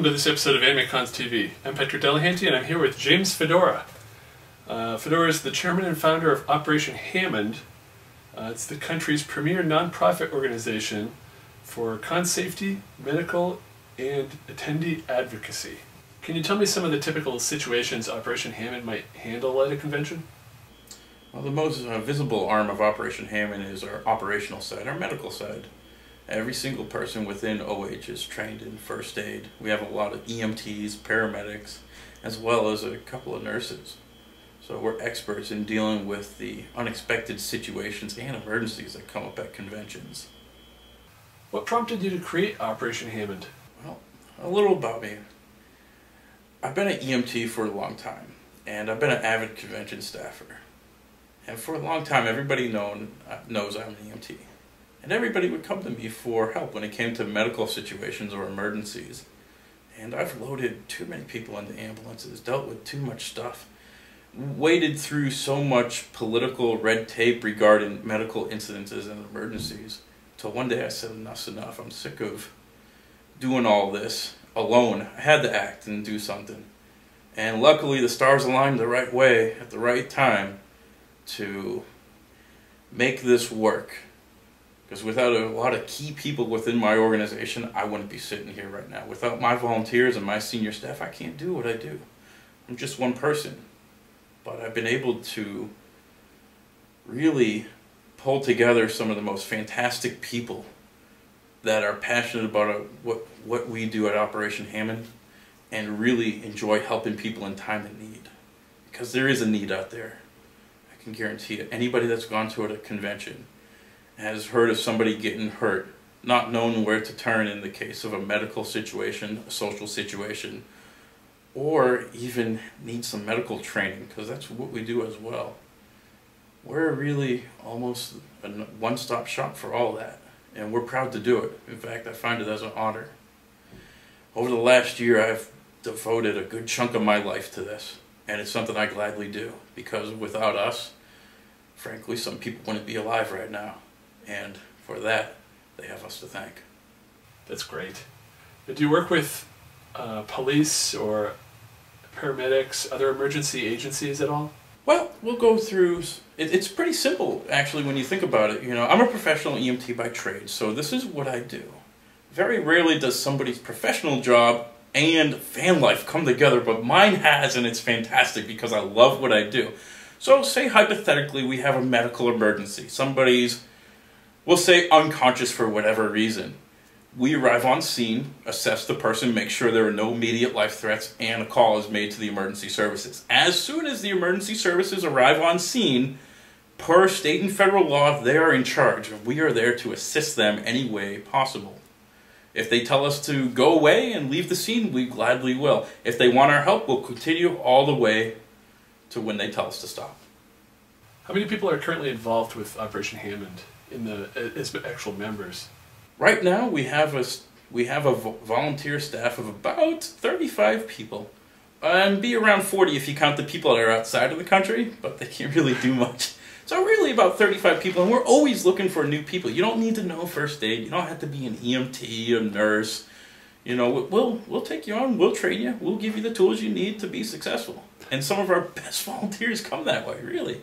Welcome to this episode of AnimeCons TV. I'm Patrick Delahanty and I'm here with James Fedora. Fedora is the chairman and founder of Operation Hammond. It's the country's premier non-profit organization for con safety, medical, and attendee advocacy. Can you tell me some of the typical situations Operation Hammond might handle at a convention? Well, the most visible arm of Operation Hammond is our operational side, our medical side. Every single person within OH is trained in first aid. We have a lot of EMTs, paramedics, as well as a couple of nurses. So we're experts in dealing with the unexpected situations and emergencies that come up at conventions. What prompted you to create Operation Hammond? Well, a little about me. I've been an EMT for a long time, and I've been an avid convention staffer. And for a long time, everybody knows I'm an EMT. And everybody would come to me for help when it came to medical situations or emergencies. And I've loaded too many people into ambulances, dealt with too much stuff, waded through so much political red tape regarding medical incidences and emergencies, till one day I said enough's enough. I'm sick of doing all this alone. I had to act and do something. And luckily the stars aligned the right way at the right time to make this work. Because without a lot of key people within my organization, I wouldn't be sitting here right now. Without my volunteers and my senior staff, I can't do what I do. I'm just one person. But I've been able to really pull together some of the most fantastic people that are passionate about what we do at Operation Hammond and really enjoy helping people in time of need. Because there is a need out there. I can guarantee it. Anybody that's gone to a convention has heard of somebody getting hurt, not knowing where to turn in the case of a medical situation, a social situation, or even need some medical training, because that's what we do as well. We're really almost a one-stop shop for all that, and we're proud to do it. In fact, I find it as an honor. Over the last year, I've devoted a good chunk of my life to this, and it's something I gladly do, because without us, frankly, some people wouldn't be alive right now. And for that, they have us to thank. That's great. Do you work with police or paramedics, other emergency agencies at all? Well, we'll go through. It's pretty simple, actually, when you think about it. You know, I'm a professional EMT by trade, so this is what I do. Very rarely does somebody's professional job and fan life come together, but mine has, and it's fantastic because I love what I do. So, say hypothetically we have a medical emergency. Somebody's, we'll say, unconscious for whatever reason. We arrive on scene, assess the person, make sure there are no immediate life threats, and a call is made to the emergency services. As soon as the emergency services arrive on scene, per state and federal law, they are in charge, and we are there to assist them any way possible. If they tell us to go away and leave the scene, we gladly will. If they want our help, we'll continue all the way to when they tell us to stop. How many people are currently involved with Operation Hammond as actual members? Right now, we have a volunteer staff of about 35 people. And be around 40 if you count the people that are outside of the country, but they can't really do much. So really about 35 people, and we're always looking for new people. You don't need to know first aid. You don't have to be an EMT, a nurse. You know, we'll take you on, we'll train you, we'll give you the tools you need to be successful. And some of our best volunteers come that way, really.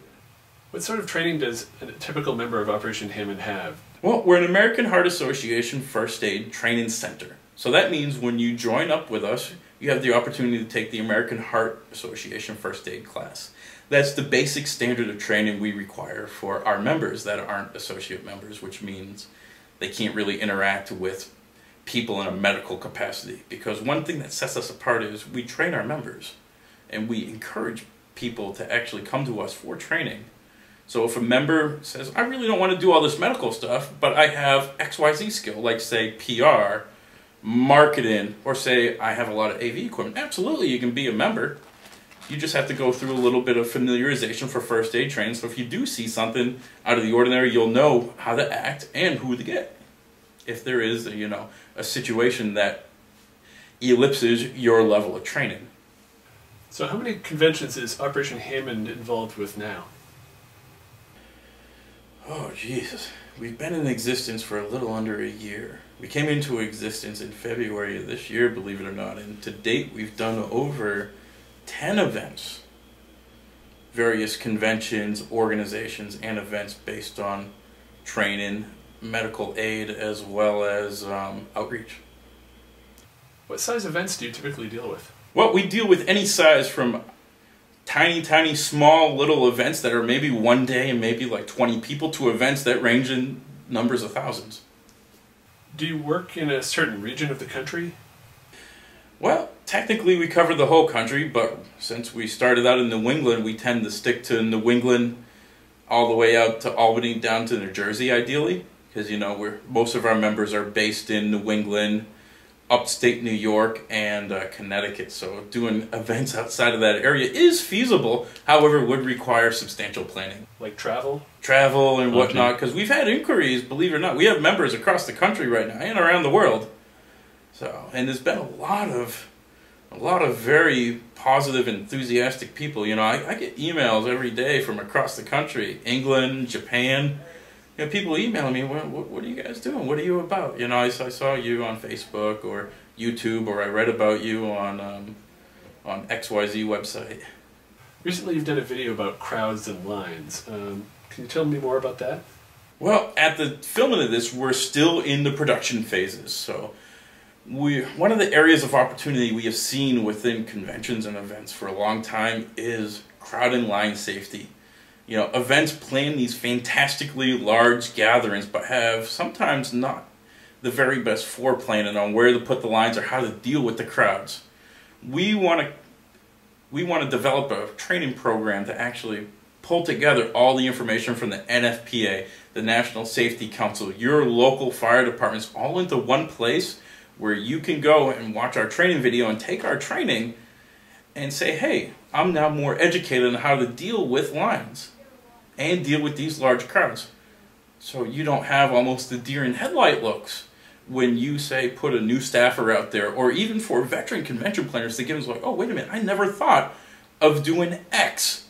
What sort of training does a typical member of Operation Hammond have? Well, we're an American Heart Association First Aid Training Center. So that means when you join up with us, you have the opportunity to take the American Heart Association First Aid class. That's the basic standard of training we require for our members that aren't associate members, which means they can't really interact with people in a medical capacity. Because one thing that sets us apart is we train our members, and we encourage people to actually come to us for training. So if a member says, I really don't want to do all this medical stuff, but I have XYZ skill, like say PR, marketing, or say I have a lot of AV equipment, absolutely you can be a member. You just have to go through a little bit of familiarization for first aid training. So if you do see something out of the ordinary, you'll know how to act and who to get. If there is a situation that ellipses your level of training. So how many conventions is Operation Hammond involved with now? Oh, Jesus. We've been in existence for a little under a year. We came into existence in February of this year, believe it or not, and to date we've done over 10 events. Various conventions, organizations, and events based on training, medical aid, as well as outreach. What size events do you typically deal with? Well, we deal with any size from tiny, small little events that are maybe one day and maybe like 20 people to events that range in numbers of thousands. Do you work in a certain region of the country? Well, technically we cover the whole country, but since we started out in New England, we tend to stick to New England all the way out to Albany down to New Jersey, ideally. Because, you know, most of our members are based in New England, upstate New York, and Connecticut. So doing events outside of that area is feasible, however, would require substantial planning. Like travel? Travel and whatnot, because we've had inquiries, believe it or not. We have members across the country right now and around the world. So, and there's been a lot of very positive, enthusiastic people. You know, I get emails every day from across the country, England, Japan. You know, people emailing me, what are you guys doing? What are you about? You know, I saw you on Facebook or YouTube, or I read about you on XYZ website. Recently you've done a video about crowds and lines. Can you tell me more about that? Well, at the filming of this, we're still in the production phases. So one of the areas of opportunity we have seen within conventions and events for a long time is crowd and line safety. You know, events plan these fantastically large gatherings, but have sometimes not the very best foreplanning on where to put the lines or how to deal with the crowds. We want to develop a training program to actually pull together all the information from the NFPA, the National Safety Council, your local fire departments, all into one place where you can go and watch our training video and take our training and say, hey, I'm now more educated on how to deal with lines and deal with these large crowds. So you don't have almost the deer in headlight looks when you say put a new staffer out there, or even for veteran convention planners to give us like, oh, wait a minute, I never thought of doing X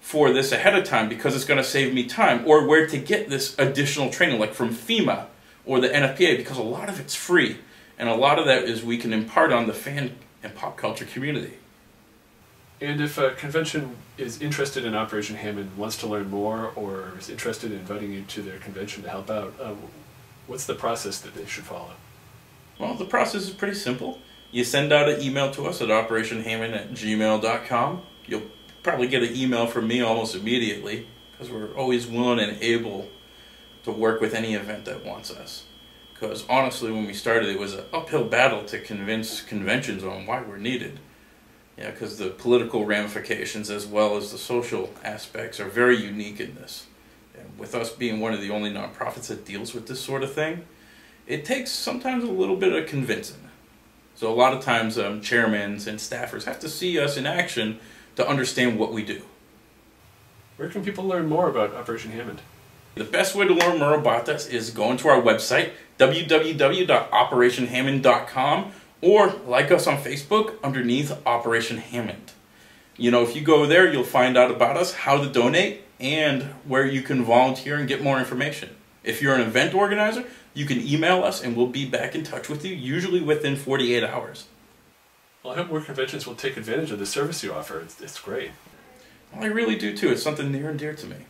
for this ahead of time because it's going to save me time, or where to get this additional training like from FEMA or the NFPA, because a lot of it's free and a lot of that is we can impart on the fan and pop culture community. And if a convention is interested in Operation Hammond, wants to learn more, or is interested in inviting you to their convention to help out, what's the process that they should follow? Well, the process is pretty simple. You send out an email to us at operationhammond@gmail.com. You'll probably get an email from me almost immediately, because we're always willing and able to work with any event that wants us. Because honestly, when we started, it was an uphill battle to convince conventions on why we're needed. Yeah, because the political ramifications as well as the social aspects are very unique in this. And with us being one of the only nonprofits that deals with this sort of thing, it takes sometimes a little bit of convincing. So a lot of times chairmen and staffers have to see us in action to understand what we do. Where can people learn more about Operation Hammond? The best way to learn more about this is going to our website, www.operationhammond.com, or like us on Facebook underneath Operation Hammond. You know, if you go there, you'll find out about us, how to donate, and where you can volunteer and get more information. If you're an event organizer, you can email us and we'll be back in touch with you, usually within 48 hours. Well, I hope more conventions will take advantage of the service you offer. It's great. Well, I really do too. It's something near and dear to me.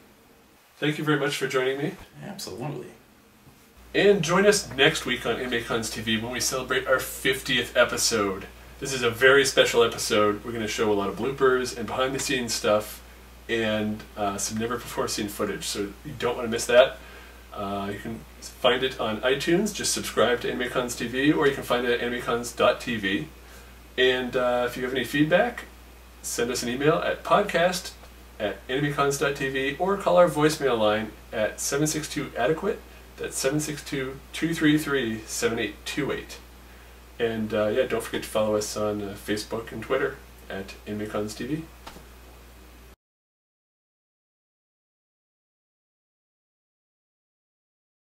Thank you very much for joining me. Absolutely. And join us next week on AnimeCons TV when we celebrate our 50th episode. This is a very special episode. We're going to show a lot of bloopers and behind-the-scenes stuff and some never-before-seen footage, so you don't want to miss that. You can find it on iTunes. Just subscribe to AnimeCons TV, or you can find it at animecons.tv. And if you have any feedback, send us an email at podcast@animecons.tv, or call our voicemail line at 762-ADEQUATE. That's 762-233-7828. And yeah, don't forget to follow us on Facebook and Twitter at AnimeCons TV.